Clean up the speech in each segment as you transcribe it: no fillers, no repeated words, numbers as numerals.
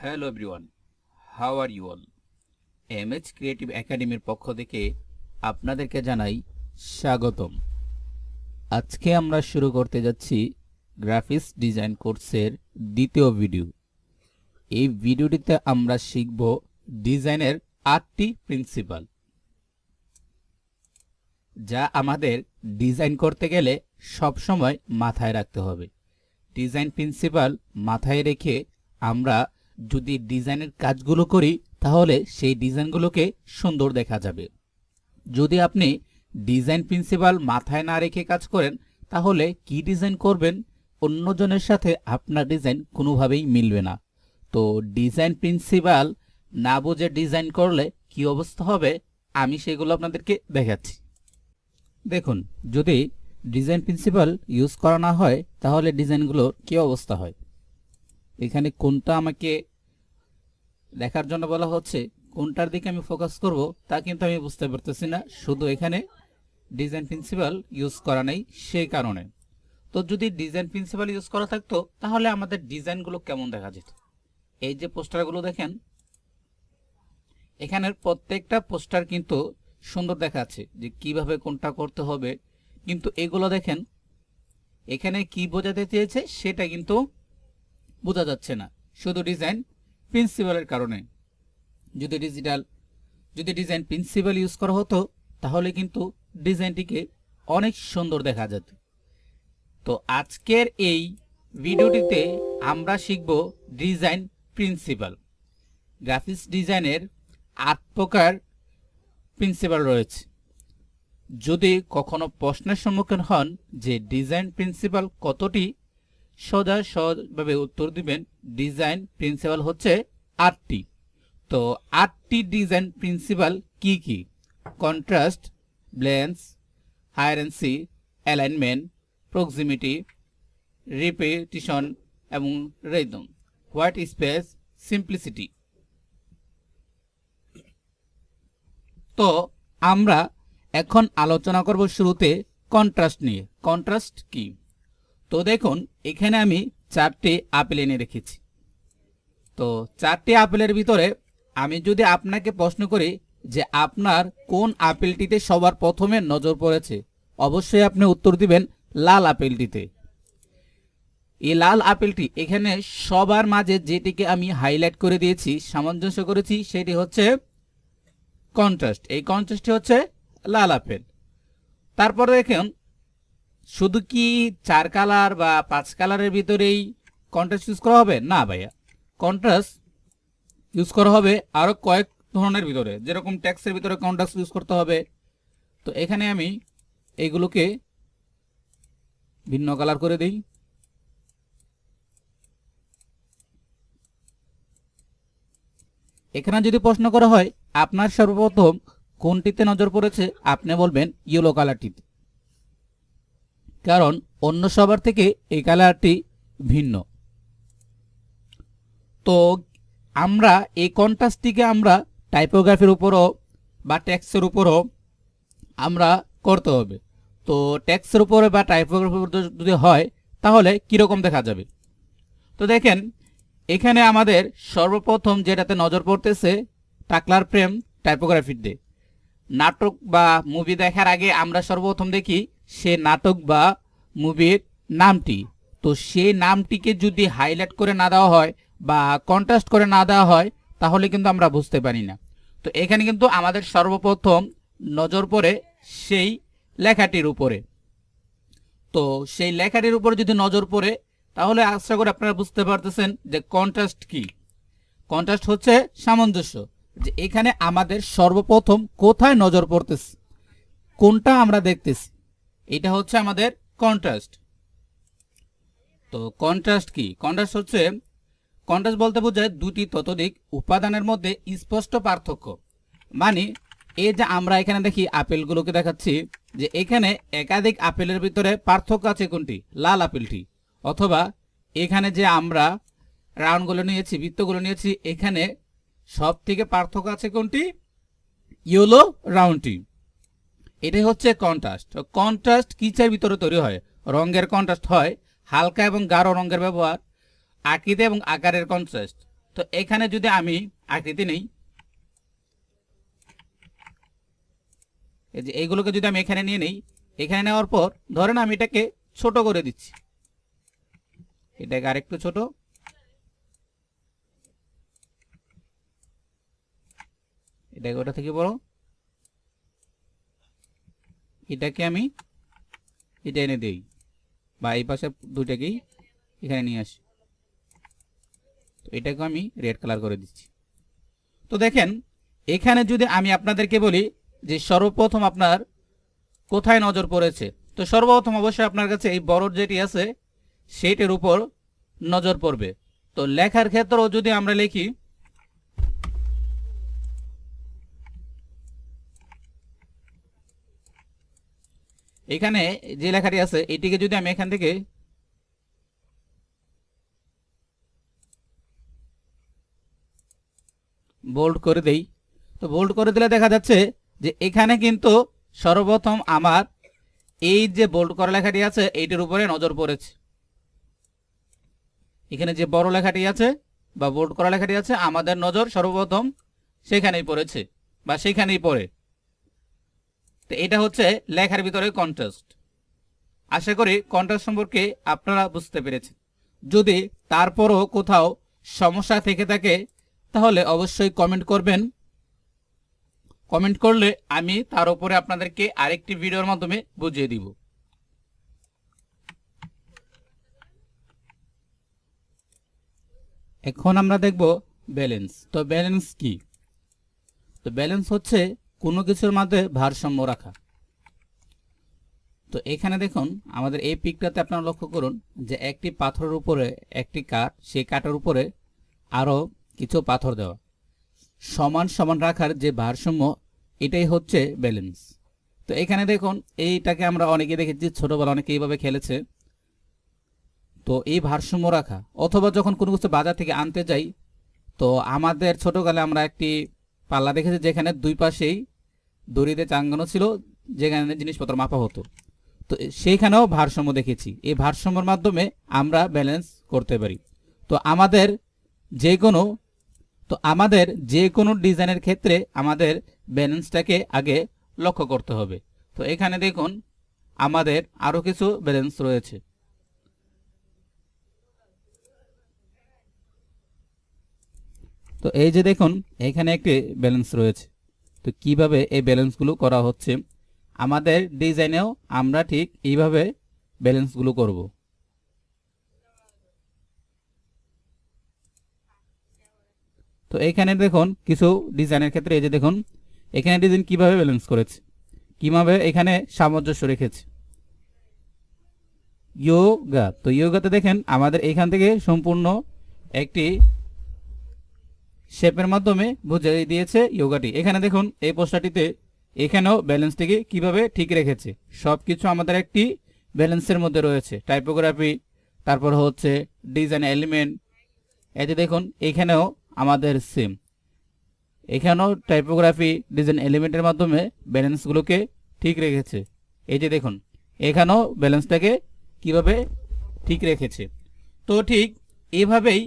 Hello everyone, how are you all? MH creative একাডেমির পক্ষ থেকে আপনাদেরকে জানাই স্বাগতম। আজকে আমরা শুরু করতে যাচ্ছি গ্রাফিক্স ডিজাইন কোর্সের দ্বিতীয় ভিডিও। এই ভিডিওটিতে আমরা শিখব ডিজাইনের 8টি প্রিন্সিপাল, যা আমাদের ডিজাইন করতে গেলে সব সময় মাথায় রাখতে হবে। ডিজাইন প্রিন্সিপাল মাথায় রেখে আমরা যদি ডিজাইনের কাজগুলো করি তাহলে সেই ডিজাইনগুলোকে সুন্দর দেখা যাবে। যদি আপনি ডিজাইন প্রিন্সিপাল মাথায় না রেখে কাজ করেন তাহলে কি ডিজাইন করবেন, অন্যজনের সাথে আপনার ডিজাইন কোনোভাবেই মিলবে না। তো ডিজাইন প্রিন্সিপাল না বুঝে ডিজাইন করলে কি অবস্থা হবে আমি সেগুলো আপনাদেরকে দেখাচ্ছি। দেখুন, যদি ডিজাইন প্রিন্সিপাল ইউজ করা না হয় তাহলে ডিজাইনগুলোর কি অবস্থা হয়। এখানে কোনটা আমাকে দেখার জন্য বলা হচ্ছে, কোনটার দিকে আমি ফোকাস করব তা কিন্তু আমি বুঝতে পারতেছি না, শুধু এখানে ডিজাইন প্রিন্সিপাল ইউজ করা নেই সেই কারণে। তো যদি ডিজাইন প্রিন্সিপাল ইউজ করা থাকতো তাহলে আমাদের ডিজাইনগুলো কেমন দেখা যেত। এই যে পোস্টারগুলো দেখেন, এখানের প্রত্যেকটা পোস্টার কিন্তু সুন্দর দেখাচ্ছে যে কিভাবে কোনটা করতে হবে, কিন্তু এগুলো দেখেন এখানে কি বোঝাতে চেয়েছে সেটা কিন্তু বোঝা যাচ্ছে না, শুধু ডিজাইন প্রিন্সিপালের কারণে। যদি ডিজাইন প্রিন্সিপাল ইউজ করা হতো তাহলে কিন্তু ডিজাইনটিকে অনেক সুন্দর দেখা যেত। তো আজকের এই ভিডিওটিতে আমরা শিখব ডিজাইন প্রিন্সিপাল। গ্রাফিক্স ডিজাইনের 8 প্রকার প্রিন্সিপাল রয়েছে। যদি কখনো প্রশ্নের সম্মুখীন হন যে ডিজাইন প্রিন্সিপাল কতটি, সহজভাবে উত্তর দিবেন ডিজাইন প্রিন্সিপাল হচ্ছে 8টি। তো 8টি ডিজাইন প্রিন্সিপাল কি কি? Contrast, balance, hierarchy, alignment, proximity, repetition এবং রিদম, হোয়াইট স্পেস, সিম্পলিসিটি। তো আমরা এখন আলোচনা করব শুরুতে কন্ট্রাস্ট নিয়ে। কন্ট্রাস্ট কি? তো দেখুন, এখানে আমি 4টি আপেল এনে রেখেছি। তো 4টি আপেলের ভিতরে আমি যদি আপনাকে প্রশ্ন করি যে আপনার কোন আপেলটিতে সবার প্রথমে নজর পড়েছে, অবশ্যই আপনি উত্তর দিবেন লাল আপেলটিতে। এই লাল আপেলটি এখানে সবার মাঝে যেটিকে আমি হাইলাইট করে দিয়েছি, সামঞ্জস্য করেছি, সেটি হচ্ছে কন্ট্রাস্ট। এই কন্ট্রাস্টটি হচ্ছে লাল আপেল। তারপরে দেখুন, শুধু কি 4 কালার বা 5 কালারের ভিতরেই কন্ট্রাস্ট ইউজ করা হবে? না ভাইয়া, কন্ট্রাস্ট ইউজ করা হবে আরো কয়েক ধরনের ভিতরে, যেরকম টেক্সটের ভিতরে কন্ট্রাস্ট ইউজ করতে হবে। তো এখানে আমি এইগুলোকে ভিন্ন কালার করে দিই। এখানে যদি প্রশ্ন করা হয় আপনার সর্বপ্রথম কোনটিতে নজর পড়েছে, আপনি বলবেন ইয়েলো কালারটিতে, কারণ অন্য সবার থেকে এই কালারটি ভিন্ন। তো আমরা এই কন্ট্রাস্টটিকে আমরা টাইপোগ্রাফির উপরও বা টেক্সটের উপরও আমরা করতে হবে। তো টেক্সটের উপরে বা টাইপোগ্রাফির উপর যদি হয় তাহলে কীরকম দেখা যাবে। তো দেখেন, এখানে আমাদের সর্বপ্রথম যেটাতে নজর পড়তেছে টাকলার প্রেম টাইপোগ্রাফিতে। নাটক বা মুভি দেখার আগে আমরা সর্বপ্রথম দেখি সে নাটক বা মুভির নামটি। তো সেই নামটিকে যদি হাইলাইট করে না দেওয়া হয় বা কন্ট্রাস্ট করে না দেওয়া হয় তাহলে কিন্তু আমরা বুঝতে পারি না। তো এখানে কিন্তু আমাদের সর্বপ্রথম নজর পড়ে সেই লেখাটির উপরে। তো সেই লেখাটির উপরে যদি নজর পড়ে তাহলে আশা করি আপনারা বুঝতে পারতেছেন যে কন্ট্রাস্ট কি। কন্ট্রাস্ট হচ্ছে সামঞ্জস্য, যে এখানে আমাদের সর্বপ্রথম কোথায় নজর পড়তেছে, কোনটা আমরা দেখতেছি, এটা হচ্ছে আমাদের কন্ট্রাস্ট। তো কন্ট্রাস্ট কি? কন্ট্রাস্ট হচ্ছে, কন্ট্রাস্ট বলতে বোঝায় দুটি ততোধিক উপাদানের মধ্যে স্পষ্ট পার্থক্য। মানে এই যে আমরা এখানে দেখি আপেলগুলোকে দেখাচ্ছি, যে এখানে একাধিক আপেলের ভিতরে পার্থক্য আছে কোনটি? লাল আপেলটি। অথবা এখানে যে আমরা রাউন্ডগুলো নিয়েছি, বৃত্তগুলো নিয়েছি, এখানে সব থেকে পার্থক্য আছে কোনটি? ইয়েলো রাউন্ডটি। এটাই হচ্ছে কন্ট্রাস্ট। কন্ট্রাস্ট কিসের ভিতরে তৈরি হয়? রঙের কন্ট্রাস্ট হয়, হালকা এবং গাঢ় রঙের ব্যবহার, আকৃতি এবং আকারের কন্ট্রাস্ট, তো এখানে যদি আমি আকৃতি নেই, এই যে এইগুলোকে যদি আমি এখানে নিয়ে নেই, এখানে নেওয়ার পর ধরেন আমি এটাকে ছোট করে দিচ্ছি, এটাকে আরেকটু ছোট, এটাকে ওটা থেকে বড়, এটাকে আমি এটা এনে দেই বা এই পাশে দুইটাকেই এখানে নিয়ে আসি, তো এটাকে আমি রেড কালার করে দিচ্ছি। তো দেখেন এখানে যদি আমি আপনাদেরকে বলি যে সর্বপ্রথম আপনার কোথায় নজর পড়েছে, তো সর্বপ্রথম অবশ্যই আপনার কাছে এই বড় যেটি আছে সেইটার উপর নজর পড়বে। তো লেখার ক্ষেত্রেও যদি আমরা লিখি, এখানে যে লেখাটি আছে এটিকে যদি আমি এখান থেকে বোল্ড করে দেই, তো বোল্ড করে দিলে দেখা যাচ্ছে যে এখানে কিন্তু সর্বপ্রথম আমার এই যে বোল্ড করা লেখাটি আছে এইটির উপরে নজর পড়েছে। এখানে যে বড় লেখাটি আছে বা বোল্ড করা লেখাটি আছে আমাদের নজর সর্বপ্রথম সেখানেই পড়েছে বা সেখানেই পড়ে। তো এটা হচ্ছে লেখার ভিতরে কন্ট্রাস্ট। আশা করি কন্ট্রাস্ট সম্পর্কে আপনারা বুঝতে পেরেছেন। যদি তারপরও কোথাও সমস্যা থেকে থাকে তাহলে অবশ্যই কমেন্ট করবেন। কমেন্ট করলে আমি তার উপরে আপনাদেরকে আরেকটি ভিডিওর মাধ্যমে বুঝিয়ে দিব। এখন আমরা দেখব ব্যালেন্স। তো ব্যালেন্স কি? তো ব্যালেন্স হচ্ছে কোনো কিছুর মধ্যে ভারসাম্য রাখা। তো এখানে দেখুন আমাদের এই পিকটাতে আপনারা লক্ষ্য করুন যে একটি পাথরের উপরে একটি কাঠ, সেই কাঠের উপরে আরও কিছু পাথর দেওয়া, সমান সমান রাখার যে ভারসাম্য, এটাই হচ্ছে ব্যালেন্স। তো এখানে দেখুন এইটাকে আমরা অনেকে দেখেছি ছোটবেলা অনেকে এইভাবে খেলেছে। তো এই ভারসাম্য রাখা, অথবা যখন কোনো কিছু বাজার থেকে আনতে যাই, তো আমাদের ছোটকালে আমরা একটি পাল্লা দেখেছি যেখানে দুই পাশেই দড়িতে টাঙানো ছিল, যেখানে জিনিসপত্র মাপা হতো। তো সেইখানেও ভারসাম্য দেখেছি। এই ভারসাম্যের মাধ্যমে আমরা ব্যালেন্স করতে পারি। তো আমাদের যে কোনো ডিজাইনের ক্ষেত্রে আমাদের ব্যালেন্সটাকে আগে লক্ষ্য করতে হবে। তো এখানে দেখুন আমাদের আরও কিছু ব্যালেন্স রয়েছে। তো এই যে দেখুন এখানে একটি ব্যালেন্স রয়েছে। তো কিভাবে এই ব্যালেন্সগুলো করা হচ্ছে, আমাদের ডিজাইনেও আমরা ঠিক এইভাবে ব্যালেন্সগুলো করব। তো এখানে দেখুন কিছু ডিজাইনের ক্ষেত্রে এই যে দেখুন এখানে ডিজাইন কিভাবে ব্যালেন্স করেছে, কিভাবে এখানে সামঞ্জস্য রেখেছে। ইয়োগা, তো ইয়োগাতে দেখেন আমাদের এখান থেকে সম্পূর্ণ একটি শেপের মাধ্যমে বুঝিয়ে দিয়েছে ইয়োগাটি। এখানে দেখুন এই পোস্টারটিতে এখানেও ব্যালেন্সটিকে কিভাবে ঠিক রেখেছে। সব কিছু আমাদের একটি ব্যালেন্সের মধ্যে রয়েছে। টাইপোগ্রাফি, তারপর হচ্ছে ডিজাইন এলিমেন্ট, এই যে দেখুন এখানেও আমাদের সেম, এখানেও টাইপোগ্রাফি ডিজাইন এলিমেন্টের মাধ্যমে ব্যালেন্সগুলোকে ঠিক রেখেছে। এই যে দেখুন এখানেও ব্যালেন্সটাকে কিভাবে ঠিক রেখেছে। তো ঠিক এভাবেই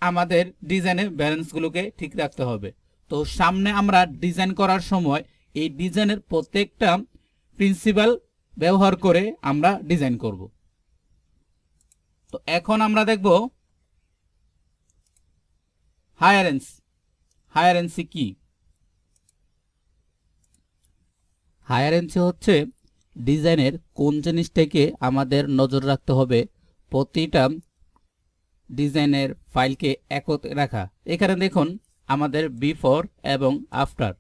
আমাদের ডিজাইনের ব্যালেন্সগুলোকে ঠিক রাখতে হবে। তো সামনে আমরা ডিজাইন করার সময় এই ডিজাইনের প্রত্যেকটা প্রিন্সিপাল ব্যবহার করে আমরা ডিজাইন করব। তো এখন আমরা দেখব হায়ারেন্সি কি। হায়ারেন্সি হচ্ছে ডিজাইনের কোন জিনিসটাকে আমাদের নজর রাখতে হবে, প্রতিটা ডিজাইনের ফাইলকে একত্রে রাখা। এখানে দেখুন আমাদের বিফোর এবং আফটার।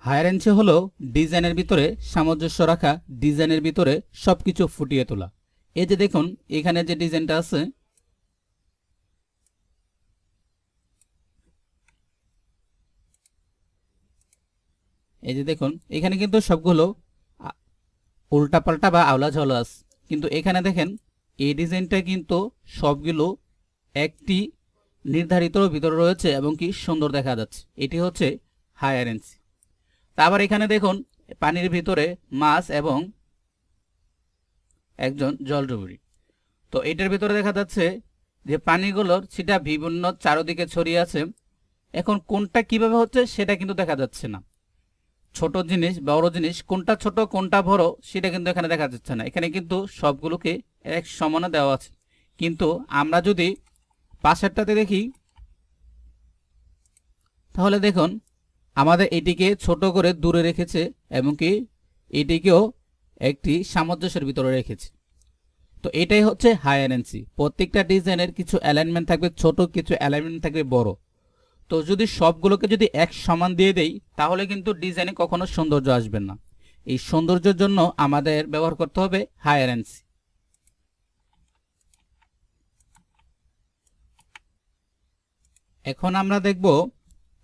হায়ারেন্সি হলো ডিজাইনের ভিতরে সামঞ্জস্য রাখা, ডিজাইনের ভিতরে সবকিছু ফুটিয়ে তোলা। এই যে দেখুন এখানে যে ডিজাইনটা আছে, এই যে দেখুন এখানে কিন্তু সবগুলো উল্টাপাল্টা বা আওলা ঝাওলা আছে, কিন্তু এখানে দেখেন এই ডিজাইনটা কিন্তু সবগুলো একটি নির্ধারিত ভিতরে রয়েছে এবং কি সুন্দর দেখা যাচ্ছে। এটি হচ্ছে হায়ারেন্সি। তারপর এখানে দেখুন পানির ভিতরে মাছ এবং একজন জলডুবুরি। তো এটার ভিতরে দেখা যাচ্ছে যে পানিগুলোর সেটা বিভিন্ন চারদিকে ছড়িয়ে আছে। এখন কোনটা কিভাবে হচ্ছে সেটা কিন্তু দেখা যাচ্ছে না। ছোট জিনিস বড় জিনিস কোনটা ছোট কোনটা বড় সেটা কিন্তু এখানে দেখা যাচ্ছে না। এখানে কিন্তু সবগুলোকে এক সমানে দেওয়া আছে। কিন্তু আমরা যদি পাশেরটাতে দেখি তাহলে দেখুন আমাদের এটিকে ছোট করে দূরে রেখেছে এবং কি এটিকেও একটি সামঞ্জস্যের ভিতরে রেখেছে। তো এটাই হচ্ছে হায়ারেন্সি। প্রত্যেকটা ডিজাইনের কিছু অ্যালাইনমেন্ট থাকবে ছোট, কিছু অ্যালাইনমেন্ট থাকবে বড়। তো যদি সবগুলোকে যদি এক সমান দিয়ে দেই তাহলে কিন্তু ডিজাইনে কখনো সৌন্দর্য আসবে না। এই সৌন্দর্যের জন্য আমাদের ব্যবহার করতে হবে হায়ারেন্সি। এখন আমরা দেখব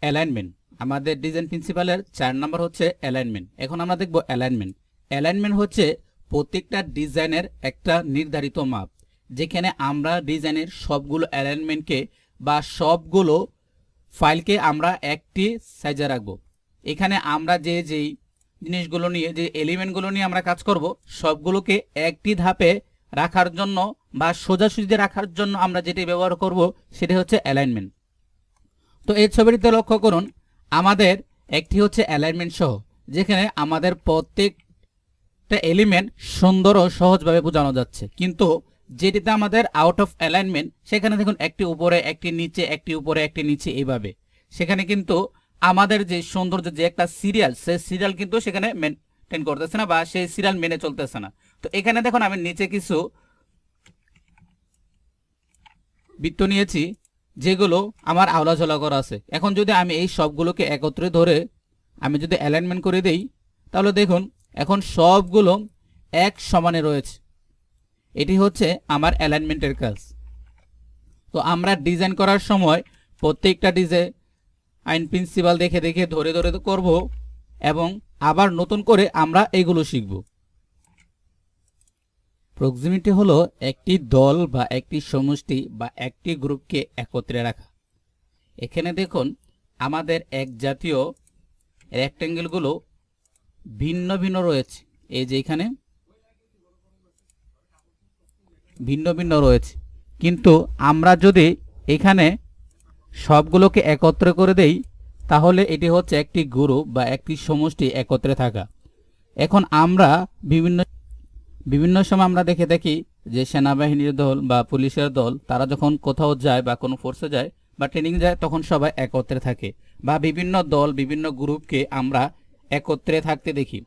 অ্যালাইনমেন্ট। আমাদের ডিজাইন প্রিন্সিপালের 4 নম্বর হচ্ছে অ্যালাইনমেন্ট। এখন আমরা দেখব অ্যালাইনমেন্ট। অ্যালাইনমেন্ট হচ্ছে প্রত্যেকটা ডিজাইনের একটা নির্ধারিত মাপ, যেখানে আমরা ডিজাইনের সবগুলো অ্যালাইনমেন্টকে বা সবগুলো ফাইলকে আমরা একটি সাইজে রাখবো। এখানে আমরা যেই জিনিসগুলো নিয়ে যে এলিমেন্টগুলো নিয়ে আমরা কাজ করব সবগুলোকে একটি ধাপে রাখার জন্য বা সোজাসুজি রাখার জন্য আমরা যেটি ব্যবহার করব সেটি হচ্ছে অ্যালাইনমেন্ট। তো এই ছবিটিতে লক্ষ্য করুন আমাদের একটি হচ্ছে অ্যালাইনমেন্ট সহ, যেখানে আমাদের প্রত্যেকটা এলিমেন্ট সুন্দর ও সহজভাবে বোঝানো যাচ্ছে। কিন্তু যেটিতে আমাদের আউট অফ অ্যালাইনমেন্ট সেখানে দেখুন একটি উপরে একটি নিচে, একটি উপরে একটি নিচে, এইভাবে সেখানে কিন্তু আমাদের যে সৌন্দর্য যে একটা সিরিয়াল, সেই সিরিয়াল কিন্তু সেখানে মেনটেন করতেছে না বা সেই সিরিয়াল মেনে চলতেছে না। তো এখানে দেখুন আমি নিচে কিছু বৃত্ত নিয়েছি যেগুলো আমার আওলাঝোলা করা আছে। এখন যদি আমি এই সবগুলোকে একত্রে ধরে আমি যদি অ্যালাইনমেন্ট করে দেই তাহলে দেখুন এখন সবগুলো এক সমানে রয়েছে। এটি হচ্ছে আমার অ্যালাইনমেন্টের কাজ। তো আমরা ডিজাইন করার সময় প্রত্যেকটা ডিজাইন প্রিন্সিপাল দেখে দেখে ধরে ধরে করব এবং আবার নতুন করে আমরা এগুলো শিখব। প্রক্সিমিটি হলো একটি দল বা একটি সমষ্টি বা একটি গ্রুপকে একত্রে রাখা। এখানে দেখুন আমাদের এক জাতীয় রেক্ট্যাঙ্গেলগুলো ভিন্ন ভিন্ন রয়েছে। এই যে এখানে ভিন্ন ভিন্ন রয়েছে, কিন্তু আমরা যদি এখানে সবগুলোকে একত্রে করে দেই তাহলে এটি হচ্ছে একটি গ্রুপ বা একটি সমষ্টি একত্রে থাকা। এখন আমরা বিভিন্ন সময় আমরা দেখে থাকি যে সেনাবাহিনীর দল বা পুলিশের দল তারা যখন কোথাও যায় বা কোনো ফোর্সে যায় বা ট্রেনিং যায় তখন সবাই একত্রে থাকে, বা বিভিন্ন দল বিভিন্ন গ্রুপকে আমরা একত্রে থাকতে দেখি।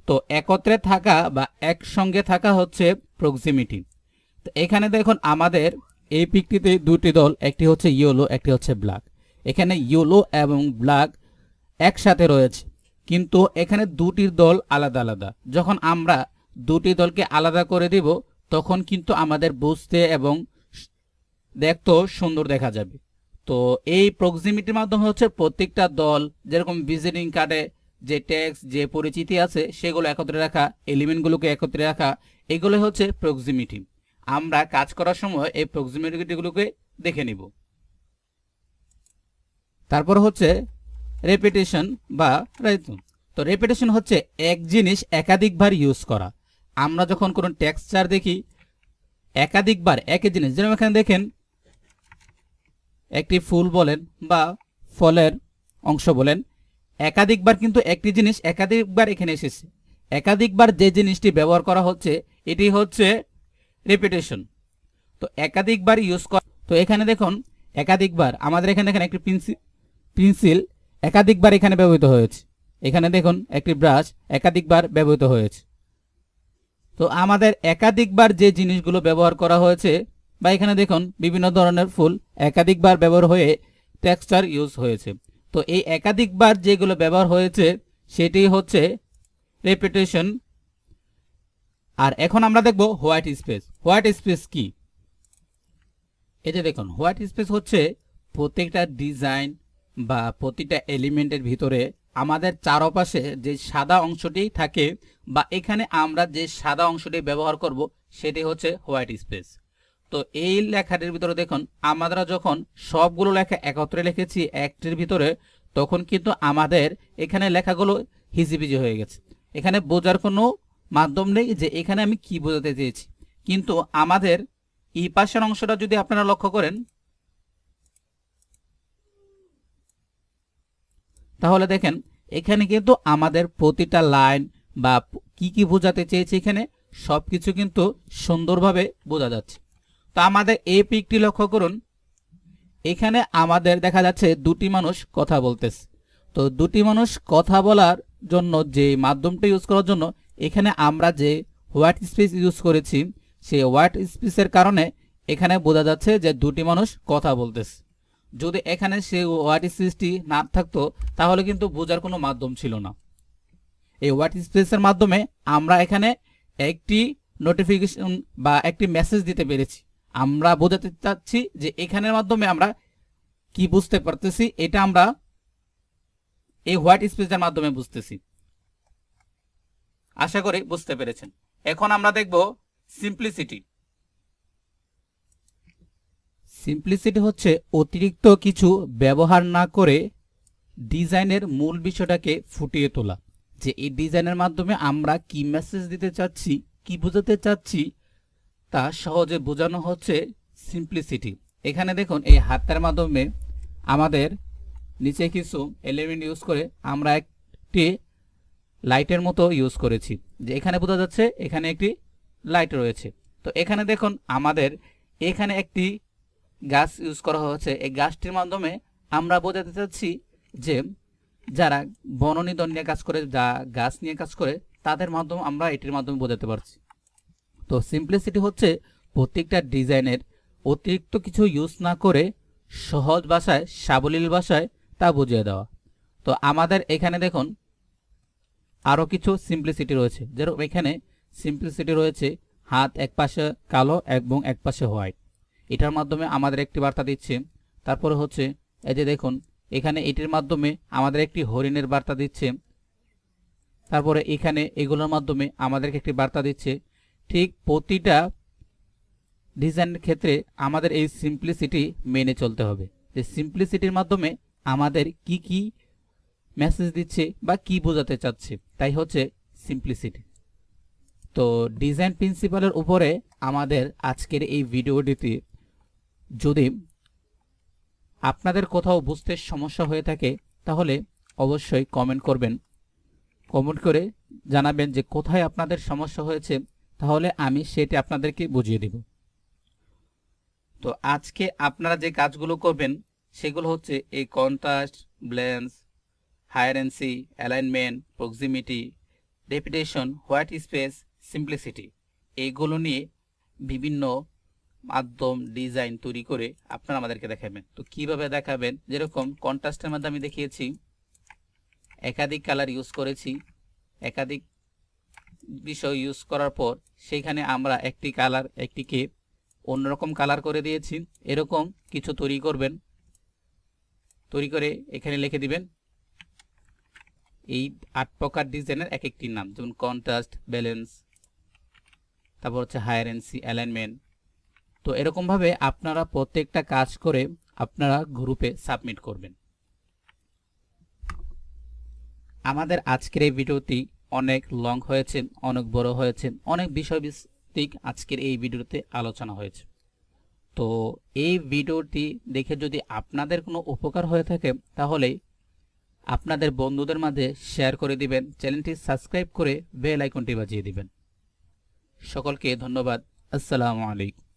তো একত্রে থাকা বা একসঙ্গে থাকা হচ্ছে প্রক্সিমিটি। তো এখানে দেখুন আমাদের এই পিকটিতে দুটি দল, একটি হচ্ছে ইয়েলো একটি হচ্ছে ব্ল্যাক। এখানে ইয়েলো এবং ব্ল্যাক একসাথে রয়েছে, কিন্তু এখানে দুটির দল আলাদা আলাদা। যখন আমরা দুটি দলকে আলাদা করে দিব তখন কিন্তু আমাদের বুঝতে এবং দেখতেও সুন্দর দেখা যাবে। তো এই প্রক্সিমিটির মাধ্যমে হচ্ছে প্রত্যেকটা দল, যেরকম ভিজিটিং কার্ডে যে ট্যাক্স যে পরিচিতি আছে সেগুলো একত্রে রাখা, এলিমেন্টগুলোকে একত্রে রাখা, এগুলো হচ্ছে প্রক্সিমিটি। আমরা কাজ করার সময় এই প্রক্সিমিটিগুলোকে দেখে নিব। তারপর হচ্ছে রেপিটেশন বা রাইতুন। তো রেপিটেশন হচ্ছে এক জিনিস একাধিকবার ইউজ করা। আমরা যখন কোনো টেক্সচার দেখি একাধিকবার একই জিনিস, যেমন এখানে দেখেন একটি ফুল বলেন বা ফলের অংশ বলেন, একাধিকবার কিন্তু একটি জিনিস একাধিকবার এখানে এসেছে। একাধিকবার যে জিনিসটি ব্যবহার করা হচ্ছে এটি হচ্ছে রেপিটেশন। তো একাধিকবার ইউজ করা। তো এখানে দেখুন একাধিকবার আমাদের এখানে দেখেন একটি পেন্সিল একাধিকবার এখানে ব্যবহৃত হয়েছে। এখানে দেখুন একটি ব্রাশ একাধিকবার ব্যবহৃত হয়েছে। তো আমাদের একাধিকবার যে জিনিসগুলো ব্যবহার করা হয়েছে, বা এখানে দেখুন বিভিন্ন ধরনের ফুল একাধিকবার ব্যবহার হয়ে টেক্সচার ইউজ হয়েছে। তো এই একাধিকবার যেগুলো ব্যবহার হয়েছে সেটি হচ্ছে রেপিটেশন। আর এখন আমরা দেখব হোয়াইট স্পেস। হোয়াইট স্পেস কি? এই যে দেখুন হোয়াইট স্পেস হচ্ছে প্রত্যেকটা ডিজাইন বা প্রতিটা এলিমেন্টের ভিতরে আমাদের চারপাশে যে সাদা অংশটি থাকে বা এখানে আমরা যে সাদা অংশটি ব্যবহার করব সেটি হচ্ছে হোয়াইট স্পেস। তো এই লেখাটির ভিতরে দেখুন আমরা যখন সবগুলো লেখা একত্রে লিখেছি একটির ভিতরে তখন কিন্তু আমাদের এখানে লেখাগুলো হিজিবিজি হয়ে গেছে। এখানে বোঝার কোনো মাধ্যম নেই যে এখানে আমি কি বোঝাতে চেয়েছি। কিন্তু আমাদের এই পাশের অংশটা যদি আপনারা লক্ষ্য করেন তাহলে দেখেন এখানে কিন্তু আমাদের প্রতিটা লাইন বা কি কি বোঝাতে চেয়েছে এখানে সবকিছু কিন্তু সুন্দরভাবে বোঝা যাচ্ছে। তো আমাদের এই পিকটি লক্ষ্য করুন, এখানে আমাদের দেখা যাচ্ছে দুটি মানুষ কথা বলতেছে। তো দুটি মানুষ কথা বলার জন্য যে মাধ্যমটা ইউজ করার জন্য এখানে আমরা যে হোয়াইট স্পেস ইউজ করেছি, সেই হোয়াইট স্পেসের কারণে এখানে বোঝা যাচ্ছে যে দুটি মানুষ কথা বলতেছে। যদি এখানে সেই হোয়াইট স্পেসটি না থাকতো তাহলে কিন্তু বোঝার কোনো মাধ্যম ছিল না। এই হোয়াইট স্পেসের মাধ্যমে আমরা এখানে একটি নোটিফিকেশন বা একটি মেসেজ দিতে পেরেছি। আমরা বোঝাতে চাচ্ছি যে এখানের মাধ্যমে আমরা কি বুঝতে পারতেছি, এটা আমরা এই হোয়াইট স্পেসের মাধ্যমে বুঝতেছি। আশা করি বুঝতে পেরেছেন। এখন আমরা দেখব সিম্পলিসিটি। সিম্পলিসিটি হচ্ছে অতিরিক্ত কিছু ব্যবহার না করে ডিজাইনের মূল বিষয়টাকে ফুটিয়ে তোলা। যে এই ডিজাইনের মাধ্যমে আমরা কি মেসেজ দিতে চাচ্ছি, কি বোঝাতে চাচ্ছি তা সহজে বোঝানো হচ্ছে সিম্পলিসিটি। এখানে দেখুন এই হাতের মাধ্যমে আমাদের নিচে কিছু এলিমেন্ট ইউজ করে আমরা একটি লাইটের মতো ইউজ করেছি, যে এখানে বোঝা যাচ্ছে এখানে একটি লাইট রয়েছে। তো এখানে দেখুন আমাদের এখানে একটি গাছ ইউজ করা হয়েছে। এই গাছটির মাধ্যমে আমরা বোঝাতে চাচ্ছি যে যারা বননিধন নিয়ে কাজ করে, যা গাছ নিয়ে কাজ করে, তাদের মাধ্যমে আমরা এটির মাধ্যমে বোঝাতে পারছি। তো সিম্পলিসিটি হচ্ছে প্রত্যেকটা ডিজাইনের অতিরিক্ত কিছু ইউজ না করে সহজ ভাষায়, সাবলীল ভাষায় তা বুঝিয়ে দেওয়া। তো আমাদের এখানে দেখুন আরও কিছু সিম্পলিসিটি রয়েছে, যেরকম এখানে সিম্পলিসিটি রয়েছে হাত এক পাশে কালো এবং এক পাশে হোয়াইট, এটার মাধ্যমে আমাদের একটি বার্তা দিচ্ছে। তারপরে হচ্ছে এই যে দেখুন এখানে এটির মাধ্যমে আমাদের একটি হরিণের বার্তা দিচ্ছে। তারপরে এখানে এগুলোর মাধ্যমে আমাদেরকে একটি বার্তা দিচ্ছে। ঠিক প্রতিটা ডিজাইনের ক্ষেত্রে আমাদের এই সিম্পলিসিটি মেনে চলতে হবে, যে সিম্পলিসিটির মাধ্যমে আমাদের কি কি মেসেজ দিচ্ছে বা কি বোঝাতে চাচ্ছে, তাই হচ্ছে সিম্পলিসিটি। তো ডিজাইন প্রিন্সিপালের উপরে আমাদের আজকের এই ভিডিওটিতে যদি আপনাদের কোথাও বুঝতে সমস্যা হয়ে থাকে তাহলে অবশ্যই কমেন্ট করবেন। কমেন্ট করে জানাবেন যে কোথায় আপনাদের সমস্যা হয়েছে, তাহলে আমি সেটি আপনাদেরকে বুঝিয়ে দেব। তো আজকে আপনারা যে কাজগুলো করবেন সেগুলো হচ্ছে এই contrast, balance, hierarchy, alignment, proximity, repetition, white space, simplicity, এইগুলো নিয়ে বিভিন্ন মাধ্যম ডিজাইন তৈরি করে আপনারা আমাদেরকে দেখাবেন। তো কিভাবে দেখাবেন, যেরকম কন্ট্রাস্টের মধ্যে আমি দেখিয়েছি একাধিক কালার ইউজ করেছি, একাধিক বিষয় ইউজ করার পর সেখানে আমরা একটি কালার একটিকে অন্যরকম কালার করে দিয়েছি। এরকম কিছু তৈরি করবেন, তৈরি করে এখানে লিখে দিবেন এই 8 প্রকার ডিজাইনের এক একটির নাম, যেমন কন্ট্রাস্ট, ব্যালেন্স, তারপর হচ্ছে হায়ারেন্সি, অ্যালাইনমেন্ট। তো এরকমভাবে আপনারা প্রত্যেকটা কাজ করে আপনারা গ্রুপে সাবমিট করবেন। আমাদের আজকের এই ভিডিওটি অনেক লং হয়েছে, অনেক বড় হয়েছে, অনেক বিষয়ভিত্তিক আজকের এই ভিডিওতে আলোচনা হয়েছে। তো এই ভিডিওটি দেখে যদি আপনাদের কোনো উপকার হয়ে থাকে তাহলে আপনাদের বন্ধুদের মাঝে শেয়ার করে দিবেন, চ্যানেলটি সাবস্ক্রাইব করে বেল আইকনটি বাজিয়ে দিবেন। সকলকে ধন্যবাদ। আসসালামু আলাইকুম।